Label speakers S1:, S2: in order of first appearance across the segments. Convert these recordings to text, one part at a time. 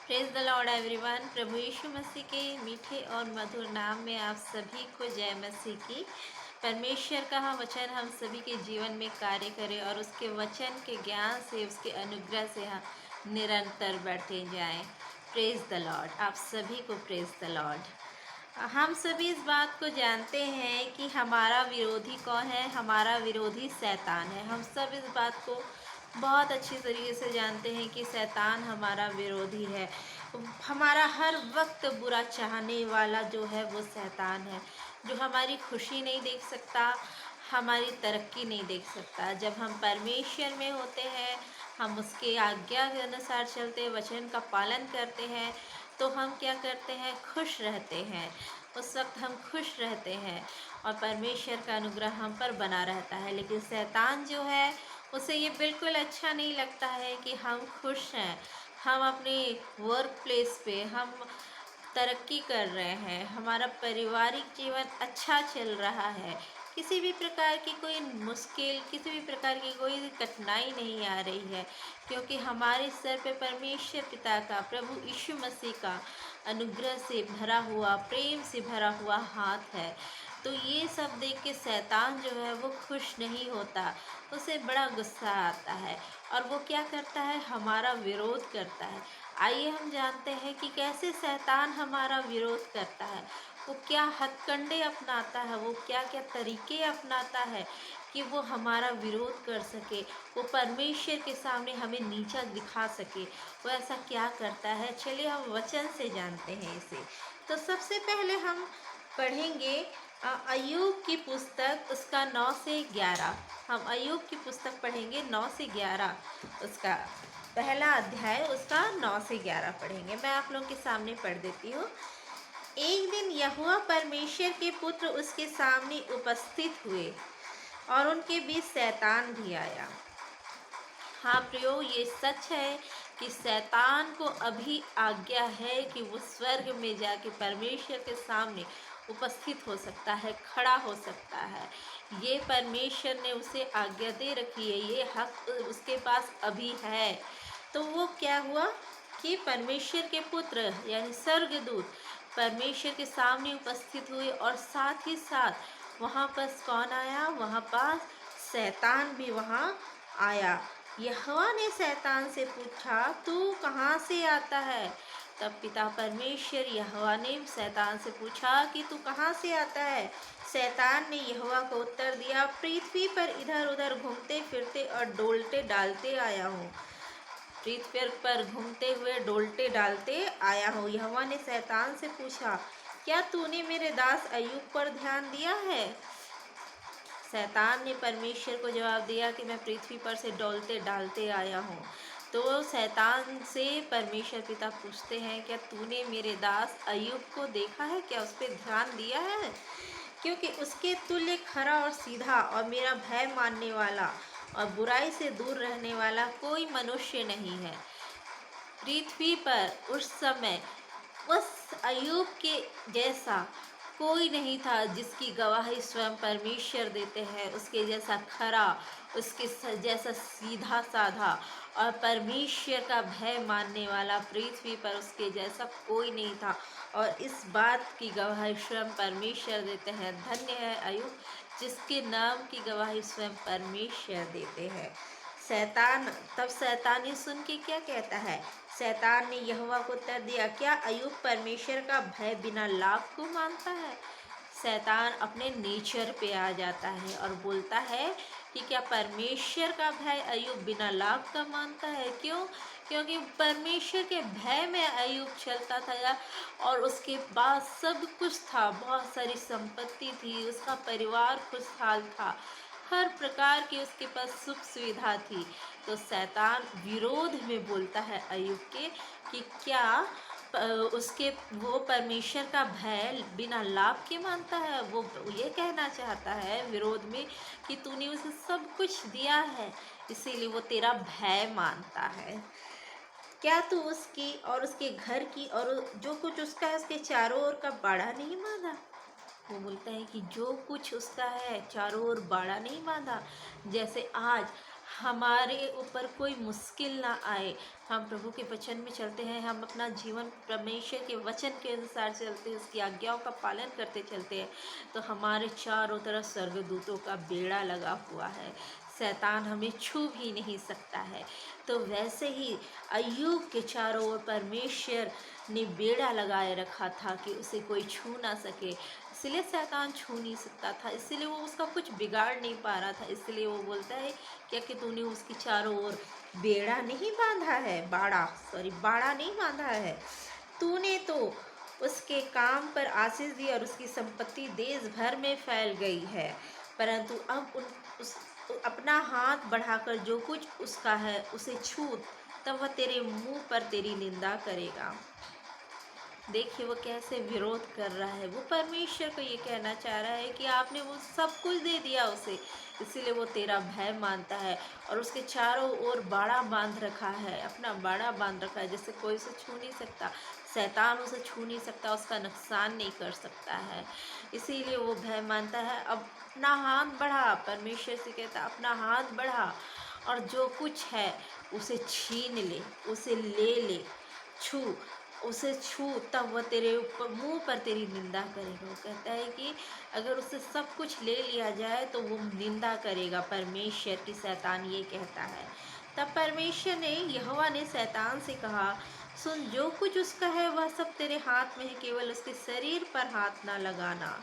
S1: Praise the lord everyone. प्रभु यीशु मसीह के मीठे और मधुर नाम में आप सभी को जय मसीह की। परमेश्वर का वचन हम सभी के जीवन में कार्य करे और उसके वचन के ज्ञान से, उसके अनुग्रह से हम निरंतर बढ़ते जाएं। Praise the Lord. आप सभी को प्रेज द लॉर्ड। हम सभी इस बात को जानते हैं कि हमारा विरोधी कौन है। हमारा विरोधी शैतान है। हम सब इस बात को बहुत अच्छी तरीके से जानते हैं कि शैतान हमारा विरोधी है। हमारा हर वक्त बुरा चाहने वाला जो है वो शैतान है, जो हमारी खुशी नहीं देख सकता, हमारी तरक्की नहीं देख सकता। जब हम परमेश्वर में होते हैं, हम उसके आज्ञा के अनुसार चलते, वचन का पालन करते हैं, तो हम क्या करते हैं, खुश रहते हैं। उस वक्त हम खुश रहते हैं और परमेश्वर का अनुग्रह हम पर बना रहता है। लेकिन शैतान जो है, उसे ये बिल्कुल अच्छा नहीं लगता है कि हम खुश हैं, हम अपने वर्क प्लेस पे हम तरक्की कर रहे हैं, हमारा पारिवारिक जीवन अच्छा चल रहा है, किसी भी प्रकार की कोई मुश्किल, किसी भी प्रकार की कोई कठिनाई नहीं आ रही है, क्योंकि हमारे सर पे परमेश्वर पिता का, प्रभु यीशु मसीह का अनुग्रह से भरा हुआ, प्रेम से भरा हुआ हाथ है। तो ये सब देख के शैतान जो है वो खुश नहीं होता, उसे बड़ा गुस्सा आता है और वो क्या करता है, हमारा विरोध करता है। आइए हम जानते हैं कि कैसे शैतान हमारा विरोध करता है, वो क्या हथकंडे अपनाता है, वो क्या क्या तरीके अपनाता है कि वो हमारा विरोध कर सके, वो परमेश्वर के सामने हमें नीचा दिखा सके। वो ऐसा क्या करता है, चलिए हम वचन से जानते हैं इसे। तो सबसे पहले हम पढ़ेंगे अय्यूब की पुस्तक, उसका 9 से 11। हम अय्यूब की पुस्तक पढ़ेंगे 9 से 11, उसका पहला अध्याय, उसका 9 से 11 पढ़ेंगे। मैं आप लोगों के सामने पढ़ देती हूँ। एक दिन यहोवा परमेश्वर के पुत्र उसके सामने उपस्थित हुए और उनके बीच शैतान भी आया। हाँ प्रियो, ये सच है कि शैतान को अभी आज्ञा है कि वो स्वर्ग में जाके परमेश्वर के सामने उपस्थित हो सकता है, खड़ा हो सकता है। ये परमेश्वर ने उसे आज्ञा दे रखी है, ये हक उसके पास अभी है। तो वो क्या हुआ कि परमेश्वर के पुत्र यानी स्वर्गदूत परमेश्वर के सामने उपस्थित हुए और साथ ही साथ वहाँ पर कौन आया, वहाँ पर शैतान भी वहाँ आया। यहोवा ने शैतान से पूछा, तू कहाँ से आता है? तब पिता परमेश्वर यहोवा ने शैतान से पूछा कि तू कहाँ से आता है? शैतान ने यहोवा को उत्तर दिया, पृथ्वी पर इधर उधर घूमते फिरते और डोलते डालते आया हूँ। पृथ्वी पर घूमते हुए डोलते डालते आया हूँ। यहोवा ने शैतान से पूछा, क्या तूने मेरे दास अय्यूब पर ध्यान दिया है? शैतान ने परमेश्वर को जवाब दिया कि मैं पृथ्वी पर से डोलते डालते आया हूँ। तो शैतान से परमेश्वर पिता पूछते हैं, क्या तूने मेरे दास अय्यूब को देखा है? क्या उस पर ध्यान दिया है? क्योंकि उसके तुल्य खरा और सीधा और मेरा भय मानने वाला और बुराई से दूर रहने वाला कोई मनुष्य नहीं है। पृथ्वी पर उस समय उस अय्यूब के जैसा कोई नहीं था जिसकी गवाही स्वयं परमेश्वर देते हैं, उसके जैसा खरा, उसके जैसा सीधा साधा और परमेश्वर का भय मानने वाला पृथ्वी पर उसके जैसा कोई नहीं था। और इस बात की गवाही स्वयं परमेश्वर देते हैं। धन्य है अय्यूब जिसके नाम की गवाही स्वयं परमेश्वर देते हैं। शैतान तब शैतान ये सुन के क्या कहता है? शैतान ने यहोवा को उत्तर दिया, क्या अय्यूब परमेश्वर का भय बिना लाभ को मानता है? शैतान अपने नेचर पे आ जाता है और बोलता है कि क्या परमेश्वर का भय अय्यूब बिना लाभ का मानता है? क्यों? क्योंकि परमेश्वर के भय में अय्यूब चलता था और उसके पास सब कुछ था, बहुत सारी संपत्ति थी, उसका परिवार खुशहाल था, हर प्रकार की उसके पास सुख सुविधा थी। तो शैतान विरोध में बोलता है अय्यूब के कि क्या उसके वो परमेश्वर का भय बिना लाभ के मानता है। वो ये कहना चाहता है विरोध में कि तूने उसे सब कुछ दिया है, इसीलिए वो तेरा भय मानता है। क्या तू उसकी और उसके घर की और जो कुछ उसका है उसके चारों ओर का बाड़ा नहीं बांधा? वो बोलता है कि जो कुछ उसका है चारों ओर बाड़ा नहीं बांधा। जैसे आज हमारे ऊपर कोई मुश्किल ना आए। हम प्रभु के वचन में चलते हैं, हम अपना जीवन परमेश्वर के वचन के अनुसार चलते हैं, उसकी आज्ञाओं का पालन करते चलते हैं, तो हमारे चारों तरफ स्वर्गदूतों का बेड़ा लगा हुआ है, शैतान हमें छू भी नहीं सकता है। तो वैसे ही अय्यूब के चारों ओर परमेश्वर ने बेड़ा लगाए रखा था कि उसे कोई छू ना सके, इसलिए शैतान छू नहीं सकता था, इसलिए वो उसका कुछ बिगाड़ नहीं पा रहा था। इसलिए वो बोलता है क्या कि तूने उसकी चारों ओर बेड़ा नहीं बांधा है, बाड़ा नहीं बांधा है, तूने तो उसके काम पर आशीष दी और उसकी संपत्ति देश भर में फैल गई है। परंतु अब उस अपना हाथ बढ़ाकर जो कुछ उसका है उसे छू, तब वह तेरे मुंह पर तेरी निंदा करेगा। देखिए वो कैसे विरोध कर रहा है। वो परमेश्वर को ये कहना चाह रहा है कि आपने वो सब कुछ दे दिया उसे, इसीलिए वो तेरा भय मानता है और उसके चारों ओर बाड़ा बांध रखा है, अपना बाड़ा बांध रखा है, जिससे कोई उसे छू नहीं सकता, शैतान उसे छू नहीं सकता, उसका नुकसान नहीं कर सकता है। इसीलिए वो भय मानता है। अब अपना हाथ बढ़ा, परमेश्वर से कहता अपना हाथ बढ़ा और जो कुछ है उसे छीन ले, उसे ले छू, उसे छू, तब वह तेरे ऊपर मुंह पर तेरी निंदा करेगा। वो कहता है कि अगर उससे सब कुछ ले लिया जाए तो वो निंदा करेगा परमेश्वर की, शैतान ये कहता है। तब परमेश्वर ने, यहोवा ने शैतान से कहा, सुन, जो कुछ उसका है वह सब तेरे हाथ में है, केवल उसके शरीर पर हाथ ना लगाना।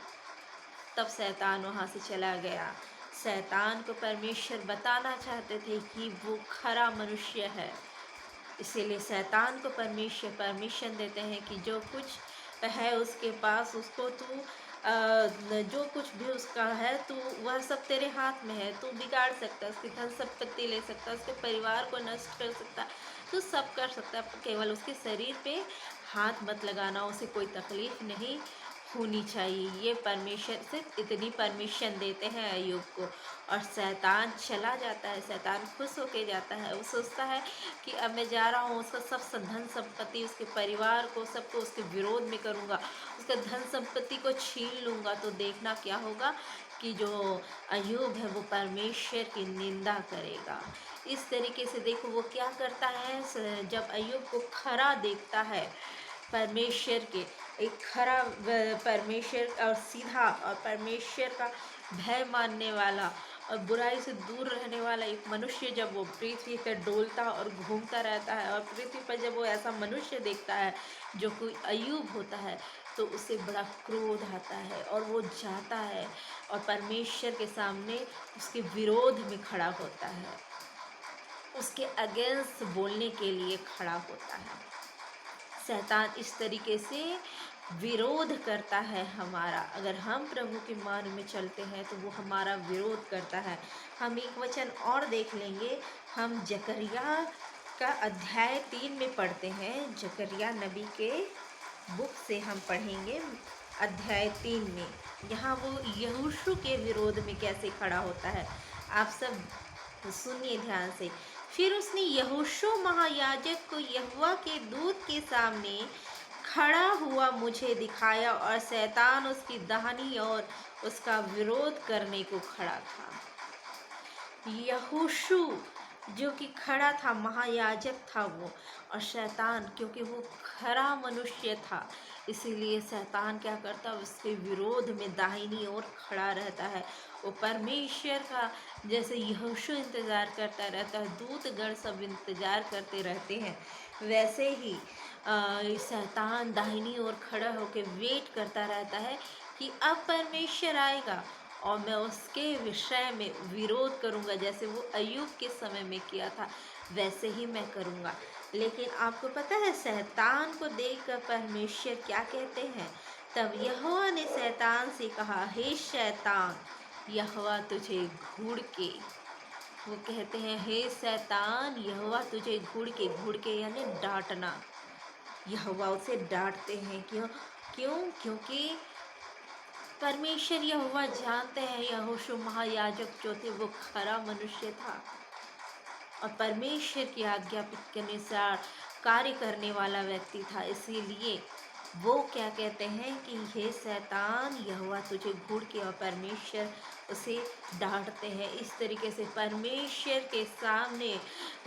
S1: तब शैतान वहाँ से चला गया। शैतान को परमेश्वर बताना चाहते थे कि वो खरा मनुष्य है, इसीलिए शैतान को परमेश्वर परमिशन देते हैं कि जो कुछ है उसके पास, उसको तू जो कुछ भी उसका है तू, वह सब तेरे हाथ में है, तू बिगाड़ सकता है, उसकी धन संपत्ति ले सकता है, उसके परिवार को नष्ट कर सकता है, तू सब कर सकता है, केवल उसके शरीर पे हाथ मत लगाना, उसे कोई तकलीफ नहीं होनी चाहिए। ये परमेश्वर से इतनी परमिशन देते हैं अय्यूब को, और शैतान चला जाता है। शैतान खुश होके जाता है, वो सोचता है कि अब मैं जा रहा हूँ, उसका सब धन संपत्ति, उसके परिवार को, सबको उसके विरोध में करूँगा, उसका धन संपत्ति को छीन लूँगा, तो देखना क्या होगा कि जो अय्यूब है वो परमेश्वर की निंदा करेगा। इस तरीके से देखो वो क्या करता है, जब अय्यूब को खरा देखता है परमेश्वर के, एक खरा परमेश्वर और सीधा और परमेश्वर का भय मानने वाला और बुराई से दूर रहने वाला एक मनुष्य जब वो पृथ्वी पर डोलता और घूमता रहता है, और पृथ्वी पर जब वो ऐसा मनुष्य देखता है जो कोई अय्यूब होता है, तो उसे बड़ा क्रोध आता है और वो जाता है और परमेश्वर के सामने उसके विरोध में खड़ा होता है, उसके अगेंस्ट बोलने के लिए खड़ा होता है। शैतान इस तरीके से विरोध करता है हमारा। अगर हम प्रभु के मार्ग में चलते हैं तो वो हमारा विरोध करता है। हम एक वचन और देख लेंगे, हम जकरिया का अध्याय 3 में पढ़ते हैं। जकरिया नबी के बुक से हम पढ़ेंगे अध्याय 3 में। यहाँ वो यहोशू के विरोध में कैसे खड़ा होता है, आप सब सुनिए ध्यान से। फिर उसने यहोशू महायाजक को यहोवा के दूत के सामने खड़ा हुआ मुझे दिखाया, और शैतान उसकी दाहिनी ओर उसका विरोध करने को खड़ा था। यहोशू जो कि खड़ा था, महायाजक था वो, और शैतान क्योंकि वो खरा मनुष्य था, इसीलिए शैतान क्या करता, उसके विरोध में दाहिनी ओर खड़ा रहता है। वो परमेश्वर का जैसे यहोशू इंतज़ार करता रहता है, दूतगण सब इंतज़ार करते रहते हैं, वैसे ही शैतान दाहिनी ओर खड़ा होकर वेट करता रहता है कि अब परमेश्वर आएगा और मैं उसके विषय में विरोध करूंगा, जैसे वो अय्यूब के समय में किया था वैसे ही मैं करूंगा। लेकिन आपको पता है शैतान को देखकर परमेश्वर क्या कहते हैं, तब यहोवा ने शैतान से कहा, हे शैतान, यहोवा तुझे घूर के, वो कहते हैं हे शैतान, यहोवा तुझे घूर के यानी डांटना, यहोवा उसे डांटते हैं। क्यों क्यों क्योंकि परमेश्वर यहोवा जानते हैं यहोशू महायाजक जो थे वो खरा मनुष्य था और परमेश्वर की आज्ञा के अनुसार कार्य करने वाला व्यक्ति था, इसीलिए वो क्या कहते हैं कि हे शैतान, यहोवा तुझे घूर के, और परमेश्वर उसे डांटते हैं। इस तरीके से परमेश्वर के सामने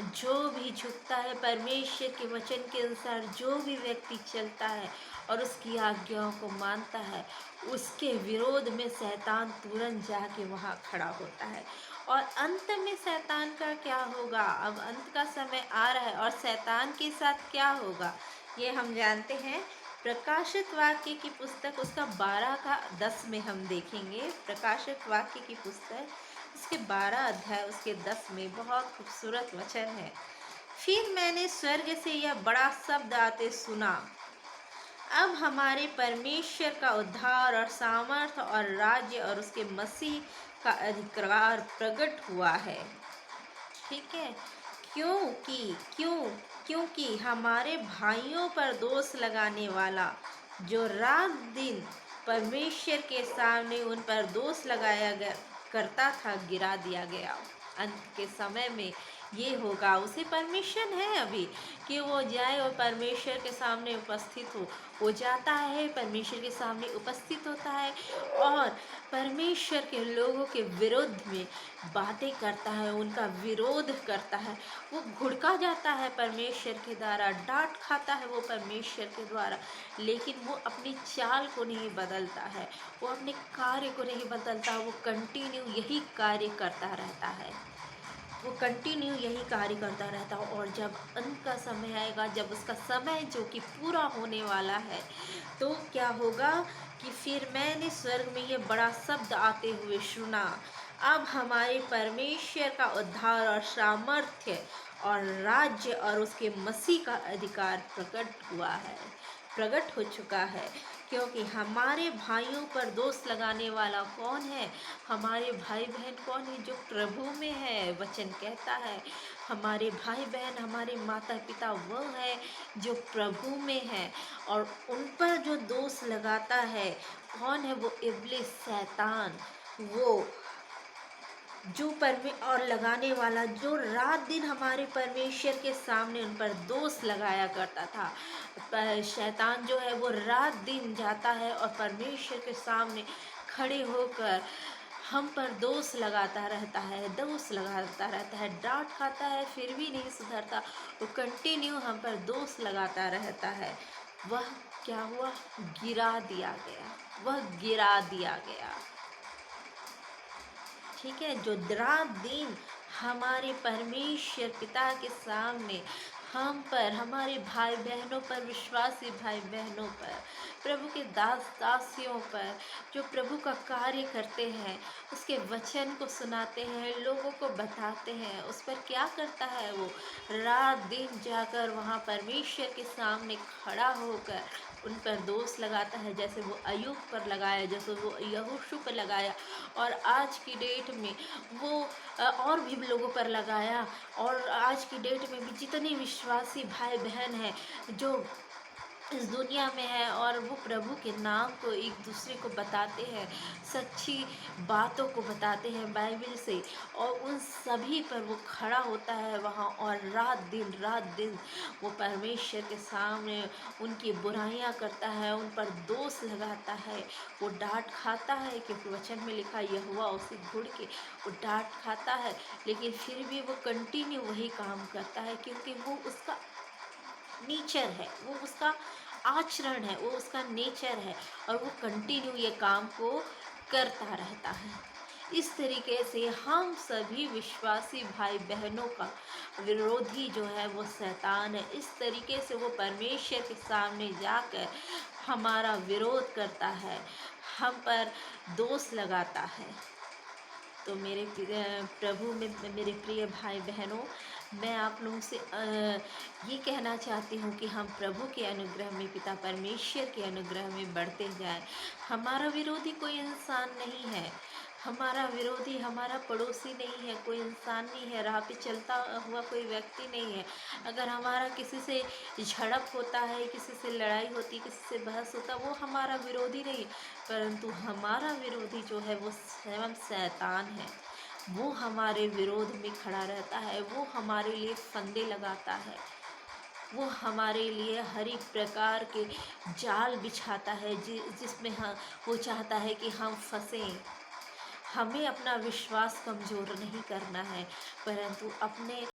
S1: जो भी झुकता है, परमेश्वर के वचन के अनुसार जो भी व्यक्ति चलता है और उसकी आज्ञाओं को मानता है, उसके विरोध में शैतान तुरंत जाके वहाँ खड़ा होता है। और अंत में शैतान का क्या होगा? अब अंत का समय आ रहा है और शैतान के साथ क्या होगा ये हम जानते हैं। प्रकाशित वाक्य की पुस्तक उसका 12 का 10 में हम देखेंगे। प्रकाशित वाक्य की पुस्तक उसके 12 अध्याय उसके 10 में बहुत खूबसूरत वचन है। फिर मैंने स्वर्ग से यह बड़ा शब्द आते सुना, अब हमारे परमेश्वर का उद्धार और सामर्थ और राज्य और उसके मसीह का अधिकार प्रकट हुआ है। ठीक है, क्योंकि हमारे भाइयों पर दोष लगाने वाला जो रात दिन परमेश्वर के सामने उन पर दोष लगाया गया करता था, गिरा दिया गया। अंत के समय में ये होगा, उसे परमिशन है अभी कि वो जाए और परमेश्वर के सामने उपस्थित हो। वो जाता है, परमेश्वर के सामने उपस्थित होता है और परमेश्वर के लोगों के विरुद्ध में बातें करता है, उनका विरोध करता है। वो घुड़का जाता है परमेश्वर के द्वारा, डांट खाता है वो परमेश्वर के द्वारा, लेकिन वो अपनी चाल को नहीं बदलता है, वो अपने कार्य को नहीं बदलता, वो कंटिन्यू यही कार्य करता रहता है। वो कंटिन्यू यही कार्य करता रहता है। और जब अंत का समय आएगा, जब उसका समय जो कि पूरा होने वाला है, तो क्या होगा कि फिर मैंने स्वर्ग में ये बड़ा शब्द आते हुए सुना, अब हमारे परमेश्वर का उद्धार और सामर्थ्य और राज्य और उसके मसीह का अधिकार प्रकट हुआ है, प्रकट हो चुका है। क्योंकि हमारे भाइयों पर दोष लगाने वाला कौन है? हमारे भाई बहन कौन है? जो प्रभु में है। वचन कहता है हमारे भाई बहन, हमारे माता पिता वो है जो प्रभु में है। और उन पर जो दोष लगाता है कौन है? वो इब्लिस, शैतान, वो जो और लगाने वाला जो रात दिन हमारे परमेश्वर के सामने उन पर दोष लगाया करता था। शैतान जो है वो रात दिन जाता है और परमेश्वर के सामने खड़े होकर हम पर दोष लगाता रहता है, दोष लगाता रहता है, डांट खाता है, फिर भी नहीं सुधरता। वो कंटिन्यू हम पर दोष लगाता रहता है। वह क्या हुआ? गिरा दिया गया, वह गिरा दिया गया। ठीक है, जो रात दिन हमारे परमेश्वर पिता के सामने हम पर, हमारे भाई बहनों पर, विश्वासी भाई बहनों पर, प्रभु के दास दासियों पर, जो प्रभु का कार्य करते हैं, उसके वचन को सुनाते हैं, लोगों को बताते हैं, उस पर क्या करता है? वो रात दिन जाकर वहाँ परमेश्वर के सामने खड़ा होकर उन पर दोष लगाता है, जैसे वो अय्यूब पर लगाया, जैसे वो यहोशू पर लगाया, और आज की डेट में वो और भी लोगों पर लगाया। और आज की डेट में भी जितने विश्वासी भाई बहन हैं जो इस दुनिया में है और वो प्रभु के नाम को एक दूसरे को बताते हैं, सच्ची बातों को बताते हैं बाइबल से, और उन सभी पर वो खड़ा होता है वहाँ और रात दिन वो परमेश्वर के सामने उनकी बुराइयां करता है, उन पर दोष लगाता है। वो डांट खाता है क्योंकि वचन में लिखा यहोवा उसे घुड़ के वो डांट खाता है, लेकिन फिर भी वो कंटिन्यू वही काम करता है क्योंकि वो उसका नेचर है, वो उसका आचरण है, वो उसका नेचर है, और वो कंटिन्यू ये काम को करता रहता है। इस तरीके से हम सभी विश्वासी भाई बहनों का विरोधी जो है वो शैतान है। इस तरीके से वो परमेश्वर के सामने जाकर हमारा विरोध करता है, हम पर दोष लगाता है। तो मेरे प्रभु में मेरे प्रिय भाई बहनों, मैं आप लोगों से ये कहना चाहती हूँ कि हम प्रभु के अनुग्रह में, पिता परमेश्वर के अनुग्रह में बढ़ते जाएं। हमारा विरोधी कोई इंसान नहीं है, हमारा विरोधी हमारा पड़ोसी नहीं है, कोई इंसान नहीं है, राह पे चलता हुआ कोई व्यक्ति नहीं है। अगर हमारा किसी से झड़प होता है, किसी से लड़ाई होती, किसी से बहस होता, वो हमारा विरोधी नहीं, परंतु हमारा विरोधी जो है वो स्वयं शैतान है। वो हमारे विरोध में खड़ा रहता है, वो हमारे लिए फंदे लगाता है, वो हमारे लिए हर एक प्रकार के जाल बिछाता है, जिसमें वो चाहता है कि हम फंसें। हमें अपना विश्वास कमज़ोर नहीं करना है, परंतु अपने